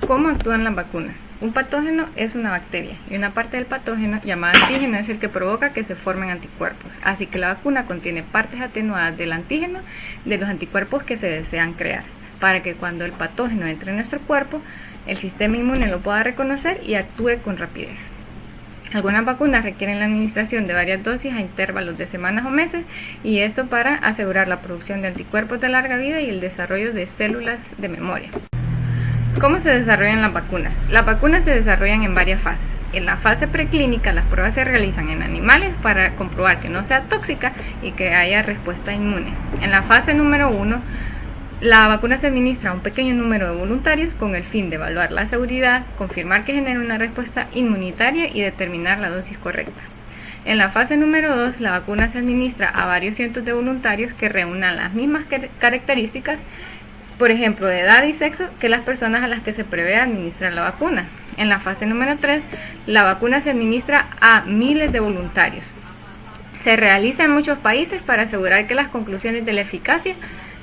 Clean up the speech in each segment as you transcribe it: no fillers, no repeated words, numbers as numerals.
¿Cómo actúan las vacunas? Un patógeno es una bacteria y una parte del patógeno, llamada antígeno, es el que provoca que se formen anticuerpos. Así que la vacuna contiene partes atenuadas del antígeno de los anticuerpos que se desean crear, para que cuando el patógeno entre en nuestro cuerpo, el sistema inmune lo pueda reconocer y actúe con rapidez. Algunas vacunas requieren la administración de varias dosis a intervalos de semanas o meses, y esto para asegurar la producción de anticuerpos de larga vida y el desarrollo de células de memoria. ¿Cómo se desarrollan las vacunas? Las vacunas se desarrollan en varias fases. En la fase preclínica, las pruebas se realizan en animales para comprobar que no sea tóxica y que haya respuesta inmune. En la fase número 1, la vacuna se administra a un pequeño número de voluntarios con el fin de evaluar la seguridad, confirmar que genera una respuesta inmunitaria y determinar la dosis correcta. En la fase número 2, la vacuna se administra a varios cientos de voluntarios que reúnan las mismas características, por ejemplo, de edad y sexo, que las personas a las que se prevé administrar la vacuna. En la fase número 3, la vacuna se administra a miles de voluntarios. Se realiza en muchos países para asegurar que las conclusiones de la eficacia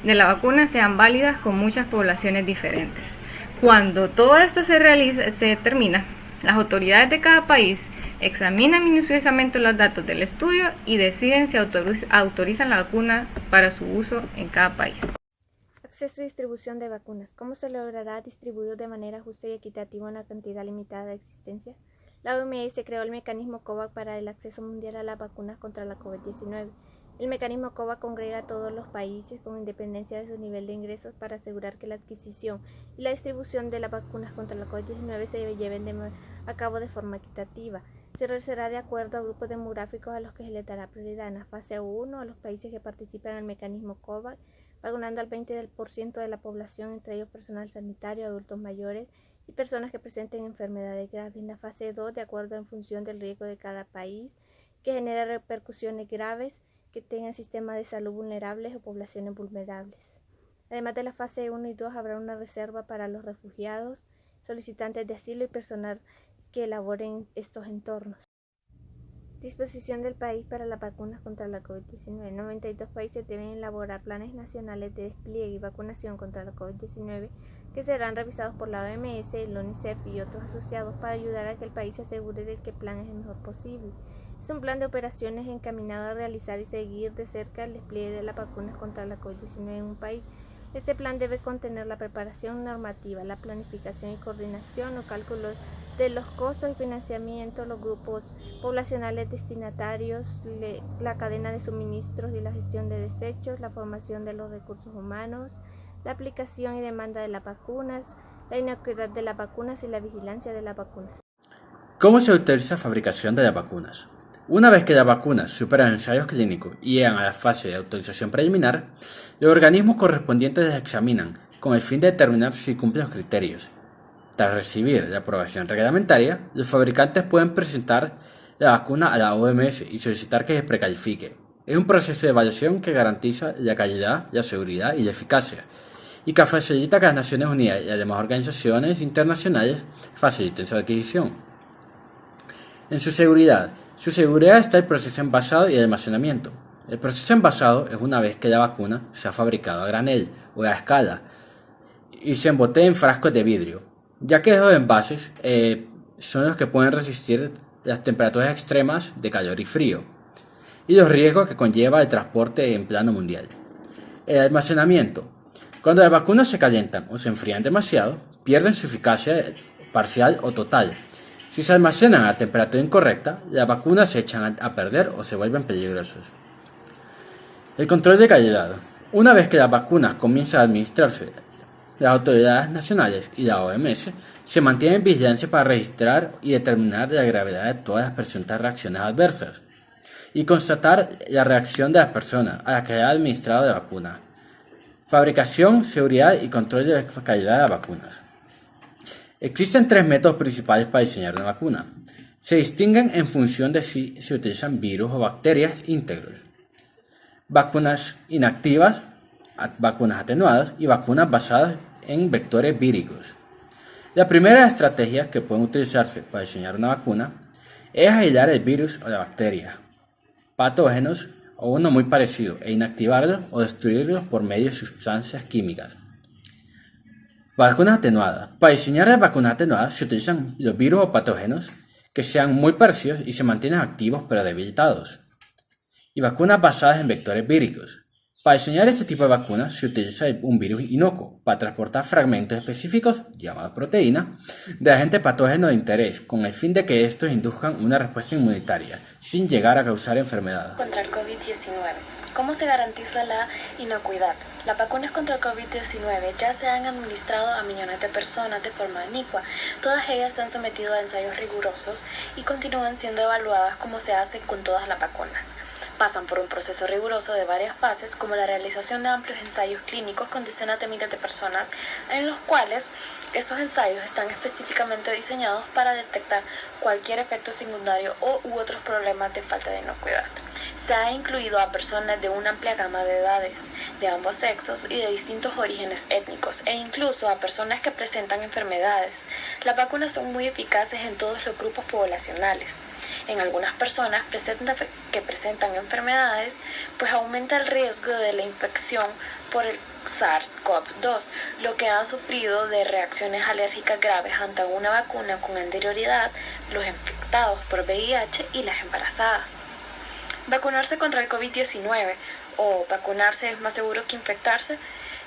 de la vacuna sean válidas con muchas poblaciones diferentes. Cuando todo esto se determina, las autoridades de cada país examinan minuciosamente los datos del estudio y deciden si autorizan la vacuna para su uso en cada país. Acceso y distribución de vacunas. ¿Cómo se logrará distribuir de manera justa y equitativa una cantidad limitada de existencia? La OMS creó el mecanismo COVAX para el acceso mundial a las vacunas contra la COVID-19. El mecanismo COVAX congrega a todos los países con independencia de su nivel de ingresos para asegurar que la adquisición y la distribución de las vacunas contra la COVID-19 se lleven a cabo de forma equitativa. Se realizará de acuerdo a grupos demográficos a los que se les dará prioridad. En la fase 1, a los países que participan en el mecanismo COVAX, vacunando al 20% de la población, entre ellos personal sanitario, adultos mayores y personas que presenten enfermedades graves. En la fase 2, de acuerdo en función del riesgo de cada país, que genera repercusiones graves, que tengan sistemas de salud vulnerables o poblaciones vulnerables. Además de la fase 1 y 2, habrá una reserva para los refugiados, solicitantes de asilo y personal que elaboren estos entornos. Disposición del país para las vacunas contra la COVID-19. 92 países deben elaborar planes nacionales de despliegue y vacunación contra la COVID-19 que serán revisados por la OMS, el UNICEF y otros asociados para ayudar a que el país se asegure de que el plan es el mejor posible. Es un plan de operaciones encaminado a realizar y seguir de cerca el despliegue de las vacunas contra la COVID-19 en un país. Este plan debe contener la preparación normativa, la planificación y coordinación o cálculo de los costos y financiamiento, los grupos poblacionales destinatarios, la cadena de suministros y la gestión de desechos, la formación de los recursos humanos, la aplicación y demanda de las vacunas, la inocuidad de las vacunas y la vigilancia de las vacunas. ¿Cómo se autoriza la fabricación de las vacunas? Una vez que las vacunas superan ensayos clínicos y llegan a la fase de autorización preliminar, los organismos correspondientes las examinan con el fin de determinar si cumplen los criterios. Tras recibir la aprobación reglamentaria, los fabricantes pueden presentar la vacuna a la OMS y solicitar que se precalifique. Es un proceso de evaluación que garantiza la calidad, la seguridad y la eficacia, y que facilita que las Naciones Unidas y las demás organizaciones internacionales faciliten su adquisición. En su seguridad está el proceso de envasado y el almacenamiento. El proceso de envasado es una vez que la vacuna se ha fabricado a granel o a escala y se embotella en frascos de vidrio, ya que esos envases son los que pueden resistir las temperaturas extremas de calor y frío y los riesgos que conlleva el transporte en plano mundial. El almacenamiento. Cuando las vacunas se calientan o se enfrían demasiado, pierden su eficacia parcial o total. Si se almacenan a temperatura incorrecta, las vacunas se echan a perder o se vuelven peligrosas. El control de calidad. Una vez que las vacunas comienzan a administrarse, las autoridades nacionales y la OMS se mantienen en vigilancia para registrar y determinar la gravedad de todas las presuntas reacciones adversas y constatar la reacción de las personas a las que se ha administrado la vacuna. Fabricación, seguridad y control de la calidad de las vacunas. Existen tres métodos principales para diseñar una vacuna. Se distinguen en función de si se utilizan virus o bacterias íntegros. Vacunas inactivas, vacunas atenuadas y vacunas basadas en vectores víricos. La primera estrategia que pueden utilizarse para diseñar una vacuna es aislar el virus o la bacteria, patógenos o uno muy parecido e inactivarlos o destruirlos por medio de sustancias químicas. Vacunas atenuadas. Para diseñar las vacunas atenuadas se utilizan los virus o patógenos que sean muy parecidos y se mantienen activos pero debilitados. Y vacunas basadas en vectores víricos. Para diseñar este tipo de vacunas se utiliza un virus inocuo para transportar fragmentos específicos, llamados proteínas, de agentes patógenos de interés, con el fin de que estos induzcan una respuesta inmunitaria, sin llegar a causar enfermedades. Contra el COVID-19. ¿Cómo se garantiza la inocuidad? Las vacunas contra el COVID-19 ya se han administrado a millones de personas de forma inicua. Todas ellas se han sometido a ensayos rigurosos y continúan siendo evaluadas como se hace con todas las vacunas. Pasan por un proceso riguroso de varias fases, como la realización de amplios ensayos clínicos con decenas de miles de personas, en los cuales estos ensayos están específicamente diseñados para detectar cualquier efecto secundario u otros problemas de falta de inocuidad. Se ha incluido a personas de una amplia gama de edades, de ambos sexos y de distintos orígenes étnicos, e incluso a personas que presentan enfermedades. Las vacunas son muy eficaces en todos los grupos poblacionales. En algunas personas que presentan enfermedades, pues aumenta el riesgo de la infección por el SARS-CoV-2, lo que han sufrido de reacciones alérgicas graves ante una vacuna con anterioridad los infectados por VIH y las embarazadas. Vacunarse contra el COVID-19 o vacunarse es más seguro que infectarse.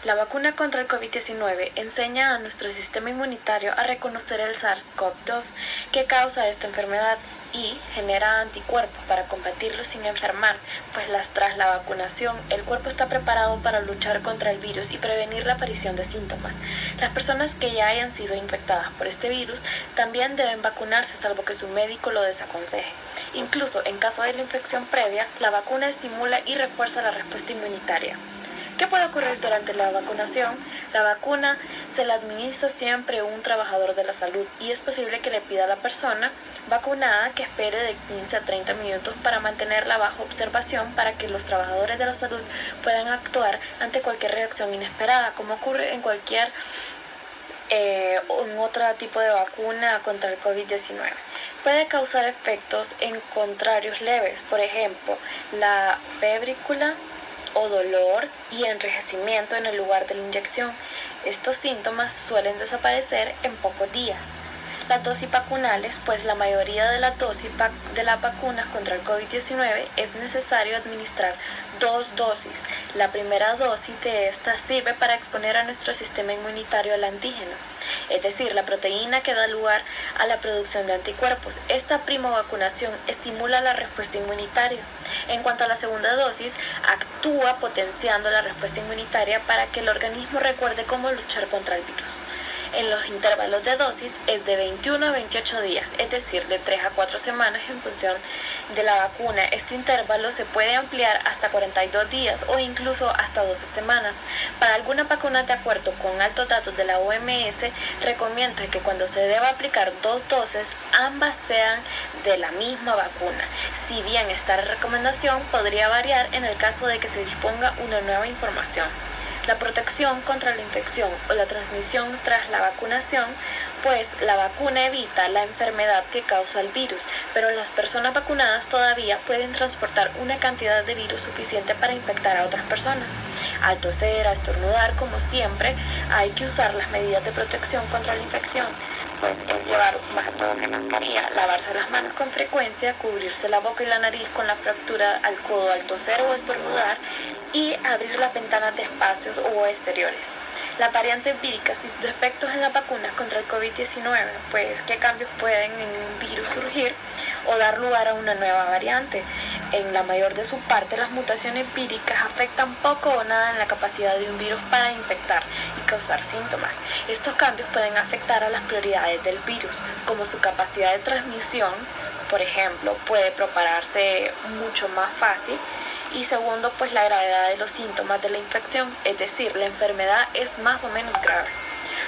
La vacuna contra el COVID-19 enseña a nuestro sistema inmunitario a reconocer el SARS-CoV-2 que causa esta enfermedad y genera anticuerpos para combatirlo sin enfermar, pues tras la vacunación el cuerpo está preparado para luchar contra el virus y prevenir la aparición de síntomas. Las personas que ya hayan sido infectadas por este virus también deben vacunarse, salvo que su médico lo desaconseje. Incluso en caso de la infección previa, la vacuna estimula y refuerza la respuesta inmunitaria. ¿Qué puede ocurrir durante la vacunación? La vacuna se la administra siempre un trabajador de la salud y es posible que le pida a la persona vacunada que espere de 15 a 30 minutos para mantenerla bajo observación para que los trabajadores de la salud puedan actuar ante cualquier reacción inesperada, como ocurre en cualquier otro tipo de vacuna contra el COVID-19. Puede causar efectos en contrarios leves, por ejemplo, la febrícula o dolor y enrojecimiento en el lugar de la inyección. Estos síntomas suelen desaparecer en pocos días. Las dosis vacunales, pues la mayoría de las dosis de las vacunas contra el COVID-19 es necesario administrar 2 dosis. La primera dosis de esta sirve para exponer a nuestro sistema inmunitario al antígeno, es decir, la proteína que da lugar a la producción de anticuerpos. Esta prima vacunación estimula la respuesta inmunitaria. En cuanto a la segunda dosis, actúa potenciando la respuesta inmunitaria para que el organismo recuerde cómo luchar contra el virus. En los intervalos de dosis es de 21 a 28 días, es decir, de 3 a 4 semanas en función de la vacuna. Este intervalo se puede ampliar hasta 42 días o incluso hasta 12 semanas. Para algunas vacunas, de acuerdo con altos datos de la OMS, recomienda que cuando se deba aplicar 2 dosis, ambas sean de la misma vacuna. Si bien esta recomendación podría variar en el caso de que se disponga una nueva información. La protección contra la infección o la transmisión tras la vacunación, pues la vacuna evita la enfermedad que causa el virus, pero las personas vacunadas todavía pueden transportar una cantidad de virus suficiente para infectar a otras personas. Al toser, a estornudar, como siempre, hay que usar las medidas de protección contra la infección, pues es llevar una mascarilla, lavarse las manos con frecuencia, cubrirse la boca y la nariz con la fractura al codo al toser o estornudar y abrir las ventanas de espacios o exteriores. Las variantes víricas y sus efectos en las vacunas contra el COVID-19, pues qué cambios pueden en un virus surgir o dar lugar a una nueva variante. En la mayor de su parte, las mutaciones víricas afectan poco o nada en la capacidad de un virus para infectar y causar síntomas. Estos cambios pueden afectar a las prioridades del virus, como su capacidad de transmisión, por ejemplo, puede propagarse mucho más fácil. Y segundo, pues la gravedad de los síntomas de la infección, es decir, la enfermedad es más o menos grave.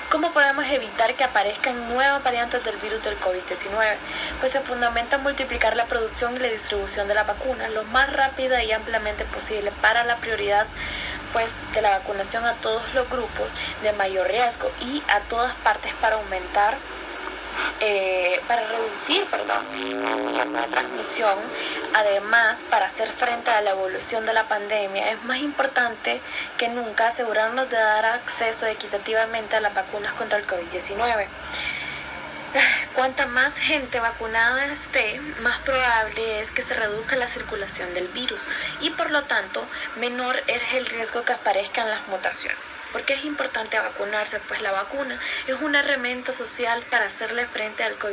¿Cómo podemos evitar que aparezcan nuevas variantes del virus del COVID-19? Pues se fundamenta en multiplicar la producción y la distribución de la vacuna lo más rápida y ampliamente posible para la prioridad pues de la vacunación a todos los grupos de mayor riesgo y a todas partes para reducir el riesgo de transmisión Además, para hacer frente a la evolución de la pandemia, es más importante que nunca asegurarnos de dar acceso equitativamente a las vacunas contra el COVID-19. Cuanta más gente vacunada esté, más probable es que se reduzca la circulación del virus y por lo tanto menor es el riesgo que aparezcan las mutaciones. ¿Por qué es importante vacunarse? Pues la vacuna es una herramienta social para hacerle frente al COVID-19.